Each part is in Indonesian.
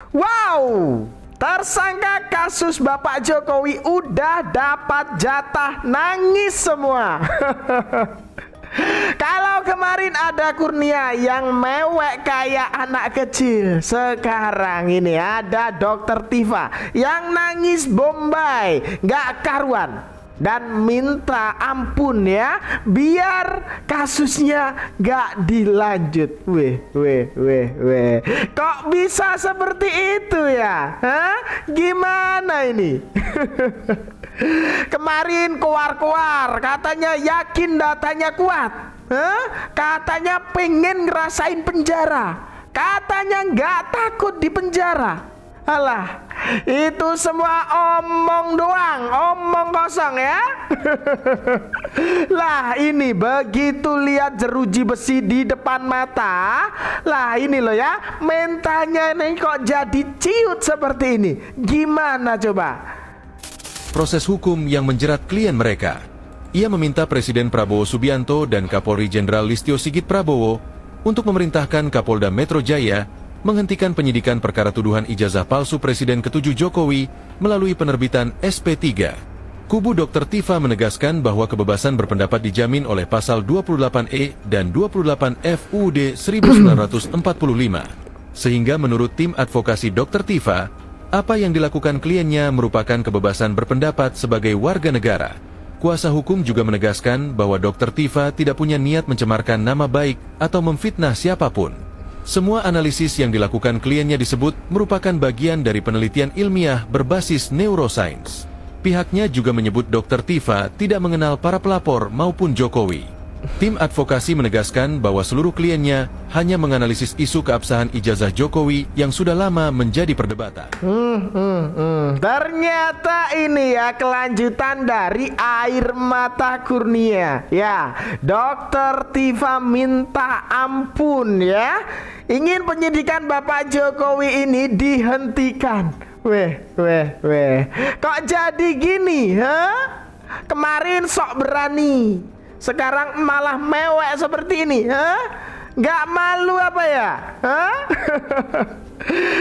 Wow, tersangka kasus Bapak Jokowi udah dapat jatah nangis semua. Kalau kemarin ada Kurnia yang mewek kayak anak kecil, sekarang ini ada Dokter Tifa yang nangis bombay, gak karuan, dan minta ampun ya, biar kasusnya gak dilanjut. Weh. Kok bisa seperti itu ya? Hah? Gimana ini? Kemarin keluar katanya yakin datanya kuat. Hah? Katanya pengen ngerasain penjara. Katanya nggak takut di penjara. Alah, itu semua omong doang, omong kosong ya. Lah ini begitu lihat jeruji besi di depan mata, lah ini loh ya, mentalnya ini kok jadi ciut seperti ini. Gimana coba? Proses hukum yang menjerat klien mereka. Ia meminta Presiden Prabowo Subianto dan Kapolri Jenderal Listio Sigit Prabowo untuk memerintahkan Kapolda Metro Jaya menghentikan penyidikan perkara tuduhan ijazah palsu Presiden ke-7 Jokowi melalui penerbitan SP3. Kubu Dr. Tifa menegaskan bahwa kebebasan berpendapat dijamin oleh pasal 28E dan 28 FUUD 1945. Sehingga menurut tim advokasi Dr. Tifa, apa yang dilakukan kliennya merupakan kebebasan berpendapat sebagai warga negara. Kuasa hukum juga menegaskan bahwa Dr. Tifa tidak punya niat mencemarkan nama baik atau memfitnah siapapun. Semua analisis yang dilakukan kliennya disebut merupakan bagian dari penelitian ilmiah berbasis neuroscience. Pihaknya juga menyebut Dr. Tifa tidak mengenal para pelapor maupun Jokowi. Tim advokasi menegaskan bahwa seluruh kliennya hanya menganalisis isu keabsahan ijazah Jokowi yang sudah lama menjadi perdebatan. Ternyata ini ya kelanjutan dari air mata Kurnia. Ya, Dokter Tifa minta ampun ya. Ingin penyidikan Bapak Jokowi ini dihentikan. Weh. Kok jadi gini, ha? Kemarin sok berani, sekarang malah mewek seperti ini, hah? Gak malu apa ya? Hah?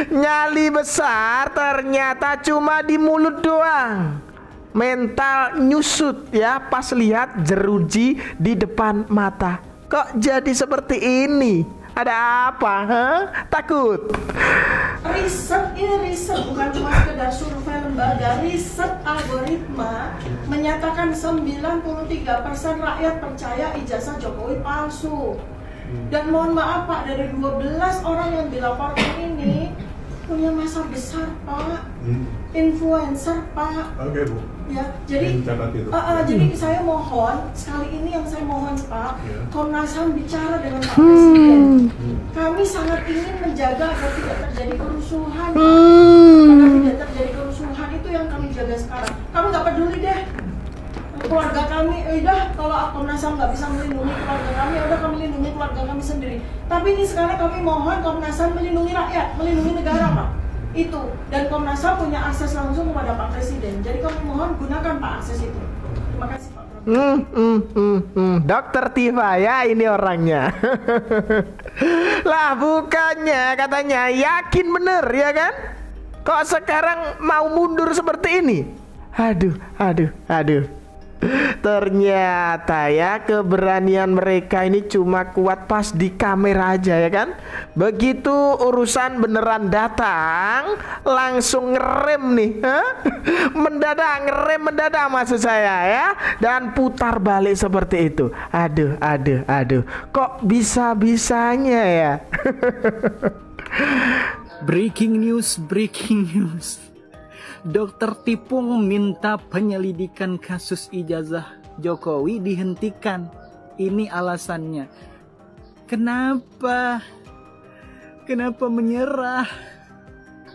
Nyali besar ternyata cuma di mulut doang. Mental nyusut ya pas lihat jeruji di depan mata. Kok jadi seperti ini? Ada apa? Hah? Takut? Ini riset bukan cuma sekedar survei lembaga. Riset algoritma menyatakan 93% rakyat percaya ijazah Jokowi palsu. Dan mohon maaf Pak, dari 12 orang yang dilaporkan ini punya masa besar Pak, influencer Pak. Oke Bu. Ya, jadi jadi saya mohon sekali ini yang saya mohon Pak, Komnas HAM bicara dengan Pak Presiden. Kami sangat ingin menjaga agar tidak terjadi kerusuhan. Agar tidak terjadi kerusuhan itu yang kami jaga sekarang. Kami nggak peduli deh keluarga kami, udah kalau Komnas HAM nggak bisa melindungi keluarga kami, udah kami lindungi keluarga kami sendiri. Tapi ini sekarang kami mohon Komnas HAM melindungi rakyat, melindungi negara Pak. Itu, dan Komnas HAM punya akses langsung kepada Pak Presiden. Jadi kami mohon gunakan Pak akses itu. Terima kasih Pak. Dokter Tifa ya ini orangnya. Lah bukannya katanya yakin bener ya kan? Kok sekarang mau mundur seperti ini? Aduh. Ternyata ya keberanian mereka ini cuma kuat pas di kamera aja ya kan. Begitu urusan beneran datang langsung ngerem nih, ngerem mendadak maksud saya ya, dan putar balik seperti itu. Aduh, kok bisa-bisanya ya. Breaking news. Dokter Tipung minta penyelidikan kasus ijazah Jokowi dihentikan. Ini alasannya. Kenapa menyerah?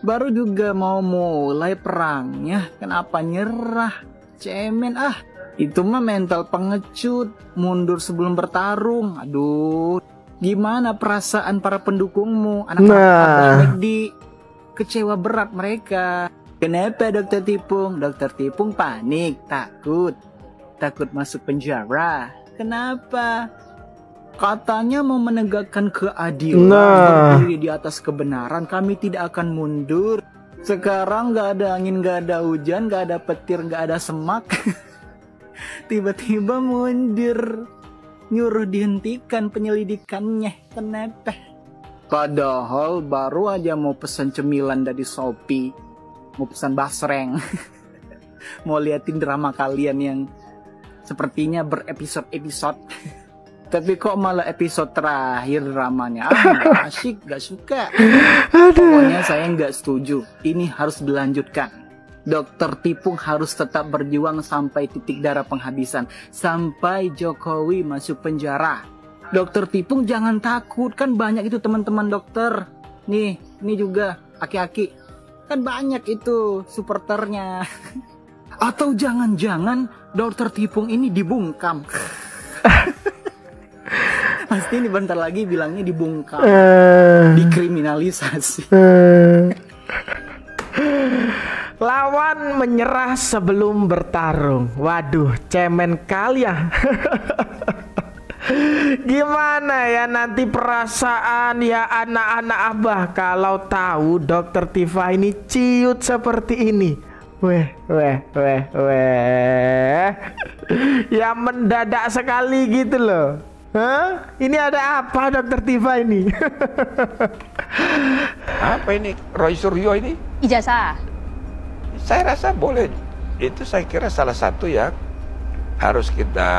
Baru juga mau mulai perangnya, kenapa nyerah? Cemen itu mah mental pengecut, mundur sebelum bertarung. Aduh, gimana perasaan para pendukungmu? Anak-anak kecewa berat mereka. Kenapa Dokter Tipung? Dokter Tipung panik, takut masuk penjara. Kenapa? Katanya mau menegakkan keadilan, berdiri di atas kebenaran. Kami tidak akan mundur. Sekarang nggak ada angin, nggak ada hujan, nggak ada petir, nggak ada semak. Tiba-tiba mundur, nyuruh dihentikan penyelidikannya. Kenapa? Padahal baru aja mau pesan cemilan dari Shopee, mau pesan basreng, mau liatin drama kalian yang sepertinya berepisode-episode. Tapi kok malah episode terakhir dramanya? Gak asik, gak suka. Pokoknya saya nggak setuju. Ini harus dilanjutkan. Dokter Tipung harus tetap berjuang sampai titik darah penghabisan. Sampai Jokowi masuk penjara. Dokter Tipung jangan takut. Kan banyak itu teman-teman dokter. Nih, ini juga aki-aki. Kan banyak itu supporternya. Atau jangan-jangan Dokter Tipung ini dibungkam. Pasti ini bentar lagi bilangnya dibungkam, dikriminalisasi. Lawan menyerah sebelum bertarung. Waduh, cemen kali ya. Gimana ya nanti perasaan ya anak-anak Abah kalau tahu Dokter Tifa ini ciut seperti ini. Weh. Ya mendadak sekali gitu loh. Hah? Ini ada apa Dokter Tifa ini? Apa ini? Roy Suryo ini? Ijazah. Saya rasa boleh. Itu saya kira salah satu ya harus kita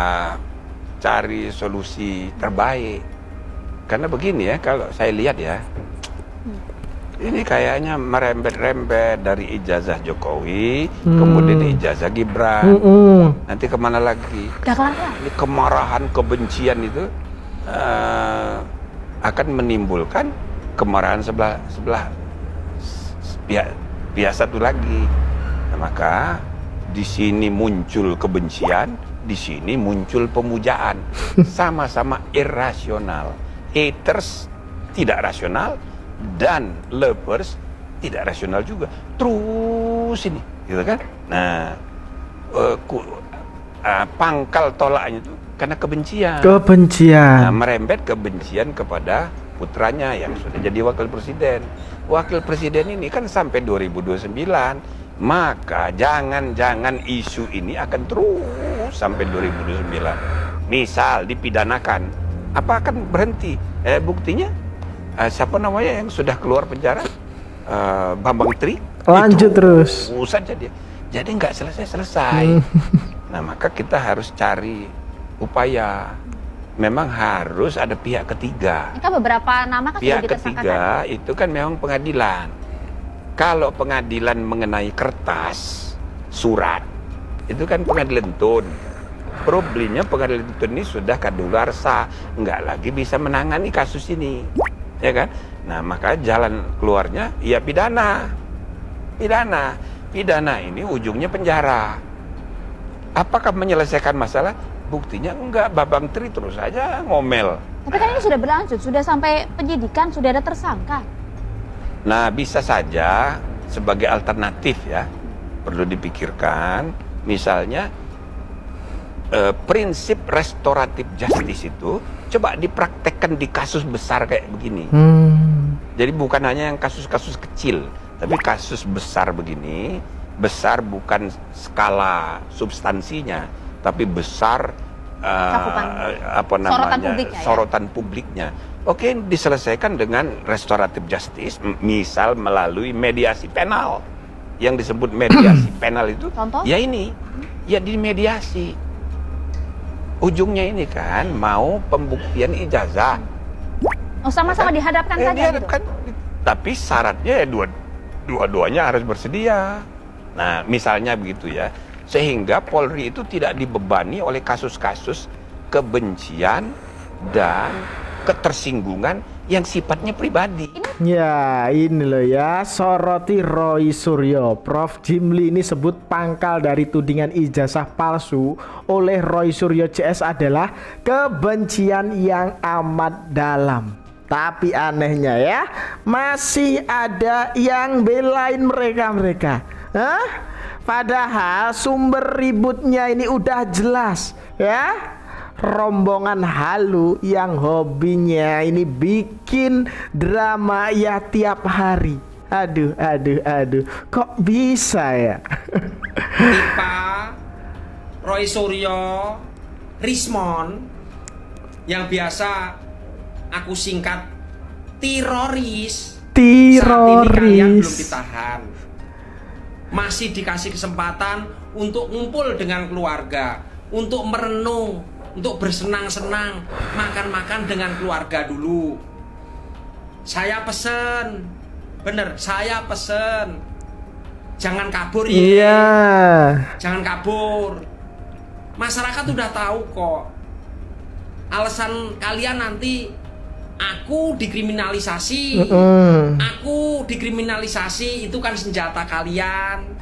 cari solusi terbaik. Karena begini ya, kalau saya lihat ya, ini kayaknya merembet-rembet dari ijazah Jokowi, kemudian ijazah Gibran, nanti kemana lagi? Ini kemarahan, kebencian itu akan menimbulkan kemarahan sebelah pihak satu lagi. Nah, maka di sini muncul kebencian, di sini muncul pemujaan, sama-sama irrasional. Haters tidak rasional dan lovers tidak rasional juga. Terus ini, gitu kan? Nah, pangkal tolaknya itu karena kebencian. Nah, merembet kebencian kepada putranya yang sudah jadi wakil presiden. Wakil presiden ini kan sampai 2029. Maka jangan-jangan isu ini akan terus sampai 2029. Misal dipidanakan, apa akan berhenti? Buktinya siapa namanya yang sudah keluar penjara? Bambang Tri. Lanjut terus. Saja dia. Jadi nggak selesai-selesai. Nah, maka kita harus cari upaya. Memang harus ada pihak ketiga. Kan beberapa nama kan pihak sudah ditersangkakan. Ketiga itu kan memang pengadilan. Kalau pengadilan mengenai kertas, surat, itu kan pengadilan tun. Problemnya pengadilan tun ini sudah kadaluarsa, nggak lagi bisa menangani kasus ini, ya kan? Nah, maka jalan keluarnya ya pidana. Pidana ini ujungnya penjara. Apakah menyelesaikan masalah? Buktinya enggak, Babang Tri terus aja ngomel. Tapi kan ini sudah berlanjut, sudah sampai penyidikan, sudah ada tersangka. Nah, bisa saja sebagai alternatif ya, perlu dipikirkan. Misalnya prinsip restoratif justice itu coba dipraktekkan di kasus besar kayak begini. Jadi bukan hanya yang kasus-kasus kecil, tapi kasus besar begini. Besar bukan skala substansinya, tapi besar apa namanya sorotan publiknya. Oke, diselesaikan dengan restoratif justice, misal melalui mediasi penal. Yang disebut mediasi penal itu, contoh? Ya ini, ya di mediasi. Ujungnya ini kan mau pembuktian ijazah. Oh, sama-sama dihadapkan saja dihadapkan, gitu. Tapi syaratnya ya dua-duanya harus bersedia. Nah, misalnya begitu ya. Sehingga Polri itu tidak dibebani oleh kasus-kasus kebencian dan ketersinggungan yang sifatnya pribadi. Ya, ini loh ya, soroti Roy Suryo. Prof Jimli ini sebut pangkal dari tudingan ijazah palsu oleh Roy Suryo CS adalah kebencian yang amat dalam. Tapi anehnya ya, masih ada yang belain mereka. Hah? Padahal sumber ributnya ini udah jelas ya. rombongan halu yang hobinya ini bikin drama ya tiap hari. Aduh, kok bisa ya? Tifa, Roy Suryo, Rismon, yang biasa aku singkat teroris. Saat ini kalian belum ditahan, masih dikasih kesempatan untuk ngumpul dengan keluarga, untuk merenung, untuk bersenang-senang, makan-makan dengan keluarga dulu. Saya pesen, bener, saya pesen, jangan kabur ya. Iya. Jangan kabur. Masyarakat udah tahu kok. Alasan kalian nanti aku dikriminalisasi. Aku dikriminalisasi itu kan senjata kalian.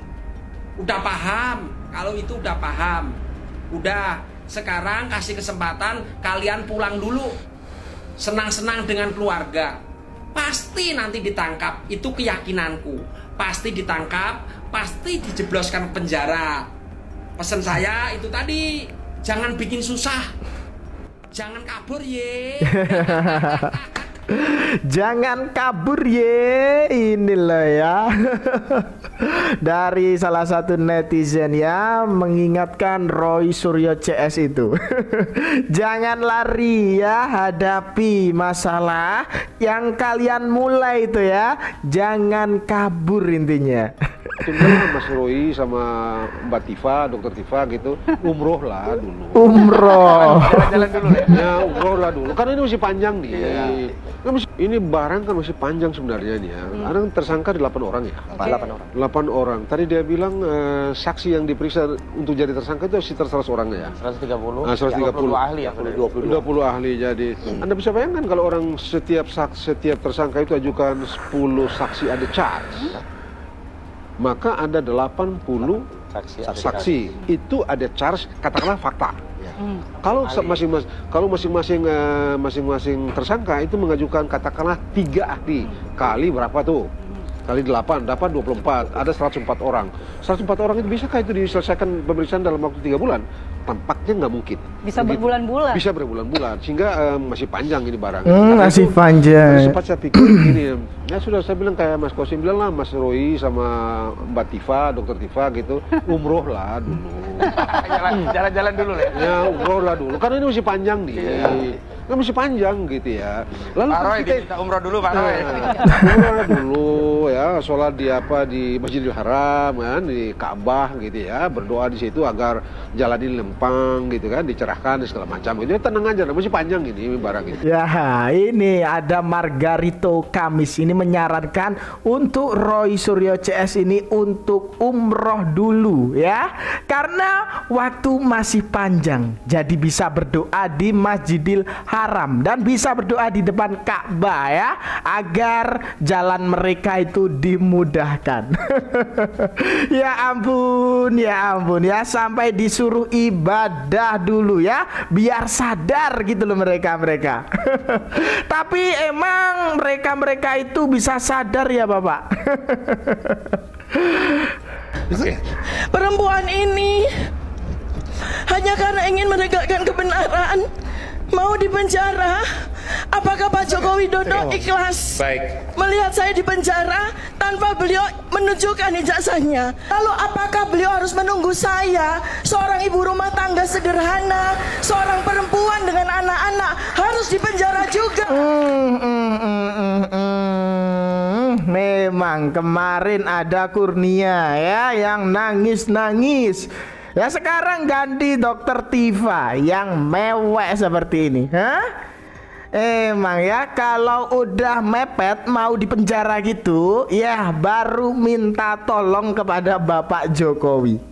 Udah paham. Kalau itu udah paham. Udah, sekarang kasih kesempatan kalian pulang dulu. Senang-senang dengan keluarga. Pasti nanti ditangkap, itu keyakinanku. Pasti ditangkap, pasti dijebloskan ke penjara. Pesan saya itu tadi, jangan bikin susah. Jangan kabur ye. Jangan kabur ye. Ini loh ya. Dari salah satu netizen ya, mengingatkan Roy Suryo CS itu. Jangan lari ya, hadapi masalah yang kalian mulai itu ya. Jangan kabur intinya. Sebenarnya Mas Roy sama Mbak Tifa, Dokter Tifa gitu, umroh lah dulu. Umroh. Jalan-jalan dulu ya. Ya umroh lah dulu. Karena ini masih panjang nih. Kan ini barang kan masih panjang sebenarnya nih ya. Ada tersangka 8 orang ya. 8 orang. Tadi dia bilang saksi yang diperiksa untuk jadi tersangka itu sekitar 100 orang ya. 130. 130 ahli ya. 20 ahli jadi. Anda bisa bayangkan kalau orang setiap tersangka itu ajukan 10 saksi ada charge. Maka ada 80 saksi. Itu ada charge, katakanlah fakta. Kalau masing-masing tersangka itu mengajukan katakanlah 3 ahli. Kali berapa tuh? Kali 8, dapat 24. Ada 104 orang. 104 orang itu bisakah itu diselesaikan pemeriksaan dalam waktu 3 bulan? Tampaknya nggak mungkin. Bisa berbulan-bulan. Bisa berbulan-bulan. Sehingga masih panjang ini barang. Masih panjang. Sempat saya pikir gini, ya sudah saya bilang kayak Mas Kosim bilang lah, Mas Roy sama Mbak Tifa, Dokter Tifa gitu, umroh lah dulu. Jalan-jalan dulu ya. Ya umroh lah dulu. Karena ini masih panjang nih. Kan masih panjang gitu ya. Lalu Pak Roy kita umroh dulu Pak Roy. Umroh dulu ya, sholat di Masjidil Haram kan, di Ka'bah gitu ya, berdoa di situ agar jalan ini lempang gitu kan, dicerahkan segala macam gitu. Ya, tenang aja, masih panjang ini barang ini. Ya, ini ada Margarito Kamis ini menyarankan untuk Roy Suryo CS ini untuk umroh dulu ya. Karena waktu masih panjang. Jadi bisa berdoa di Masjidil Haram dan bisa berdoa di depan Ka'bah ya, agar jalan mereka itu dimudahkan. Ya ampun ya, sampai disuruh ibadah dulu ya, biar sadar gitu loh mereka. Tapi emang mereka itu bisa sadar ya Bapak? Perempuan ini hanya karena ingin menegakkan kebenaran mau dipenjara. Apakah Pak Joko Widodo ikhlas melihat saya di penjara tanpa beliau menunjukkan ijazahnya? Lalu apakah beliau harus menunggu saya, seorang ibu rumah tangga sederhana, seorang perempuan dengan anak-anak, harus dipenjara juga? Memang kemarin ada Kurnia ya yang nangis. Ya sekarang ganti Dokter Tifa yang mewek seperti ini. Hah? Emang ya kalau udah mepet mau dipenjara gitu, ya baru minta tolong kepada Bapak Jokowi.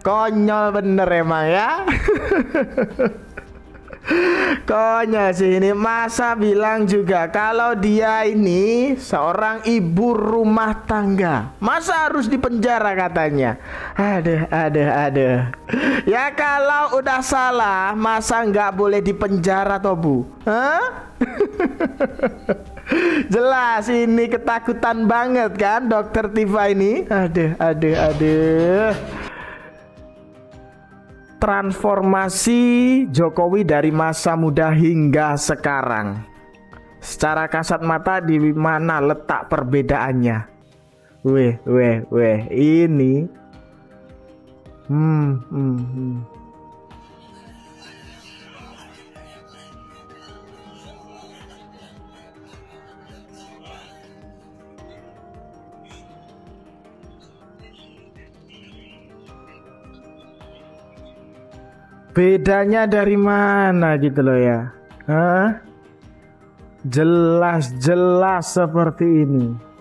Konyol bener emang ya. Konyol sih ini. Masa bilang juga kalau dia ini seorang ibu rumah tangga, masa harus dipenjara katanya. Aduh. Ya kalau udah salah masa nggak boleh dipenjara toh Bu? Hah? Jelas ini ketakutan banget kan Dokter Tifa ini. Aduh. transformasi Jokowi dari masa muda hingga sekarang. Secara kasat mata di mana letak perbedaannya? Weh, ini. Bedanya dari mana gitu loh ya? Hah? Jelas-jelas seperti ini.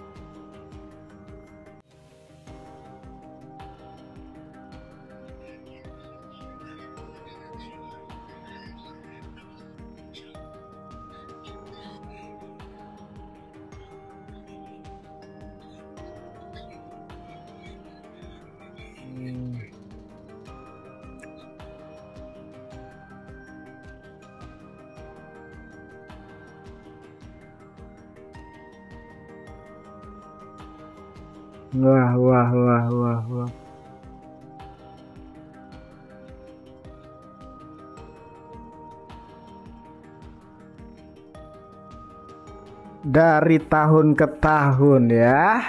Wah. Dari tahun ke tahun ya.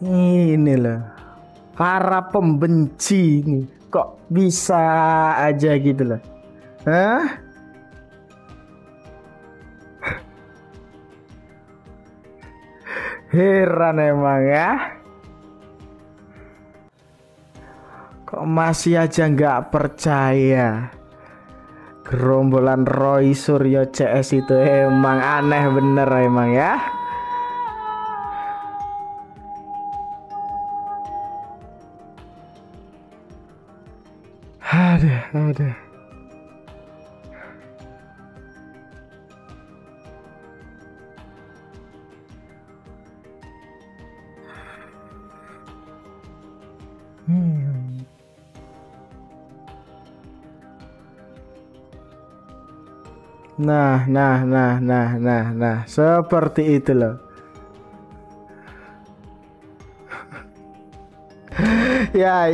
Ini loh. Para pembenci nih. Kok bisa aja gitu loh. Hah? Heran emang ya. Kok masih aja nggak percaya. Gerombolan Roy Suryo CS itu emang aneh bener emang ya. Aduh. Nah, seperti itu loh. Ya,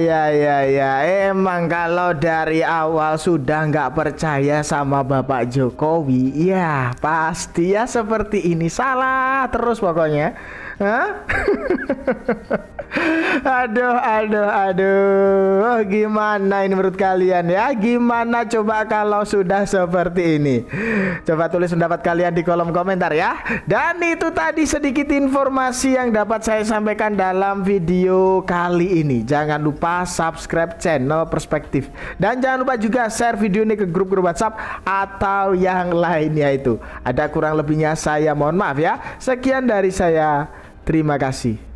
emang kalau dari awal sudah nggak percaya sama Bapak Jokowi, ya pasti ya seperti ini, salah terus pokoknya. Hah? Aduh, gimana ini menurut kalian ya? Gimana coba kalau sudah seperti ini? Coba tulis pendapat kalian di kolom komentar ya. Dan itu tadi sedikit informasi yang dapat saya sampaikan dalam video kali ini. Jangan lupa subscribe channel Perspektif. Dan jangan lupa juga share video ini ke grup-grup WhatsApp atau yang lainnya itu. Ada kurang lebihnya saya mohon maaf ya. Sekian dari saya. Terima kasih.